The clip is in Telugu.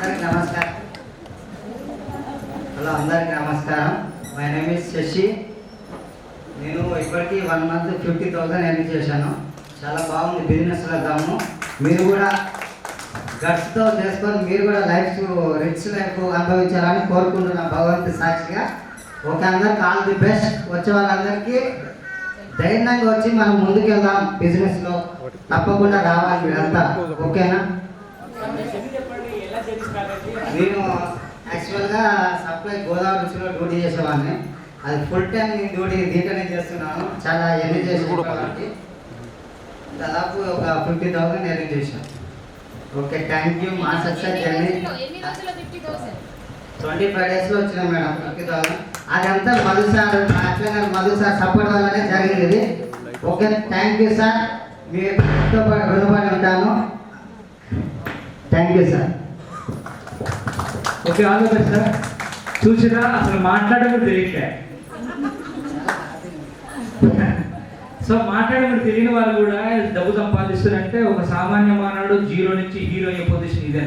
అందరికి నమస్కారం. హలో అందరికి నమస్కారం. My name is Shashi. నేను ఇప్పటికీ 1 month 50,000 ఎర్న్ చేశాను. చాలా బాగుంది బిజినెస్లో దమ్ము. మీరు కూడా గట్స్తో చేసుకొని మీరు కూడా రిచ్ లైఫ్ అనుభవించాలని కోరుకుంటున్నాను భగవంతు సాక్షిగా. ఓకే, అందరికి ఆల్ ది బెస్ట్. వచ్చే వాళ్ళందరికీ ధైర్యంగా వచ్చి మనం ముందుకు వెళ్దాం. బిజినెస్లో తప్పకుండా రావాలి మీరంతా. ఓకేనా? నేను యాక్చువల్గా సప్లై గోదావరి రుచిలో డ్యూటీ చేసేవాడిని. అది ఫుల్ టైం నేను డ్యూటీ దీంట్లోనే చేస్తున్నాను. చాలా ఎర్న్ చేసేవాడికి దాదాపు ఒక 50,000 ఎర్న్ చేశాను. Okay, thank you. మా సక్సెస్ జర్నీ 25 daysలో వచ్చిన మేడం 50,000. అదంతా మధు సార్ అట్లా మధు సార్ సపోర్ట్ వల్లనే జరిగింది. Okay, thank you sir. మీతో రుణపడి ఉంటాను. Thank you sir. Okay, all the best sir. చూసినా అసలు మాట్లాడడం తెలియట్లే. సో మాట్లాడడం తెలియని వాళ్ళు కూడా డబ్బు సంపాదిస్తారంటే ఒక సామాన్య మానవుడు జీరో నుంచి హీరో అయ్యే పొజిషన్ ఇదే.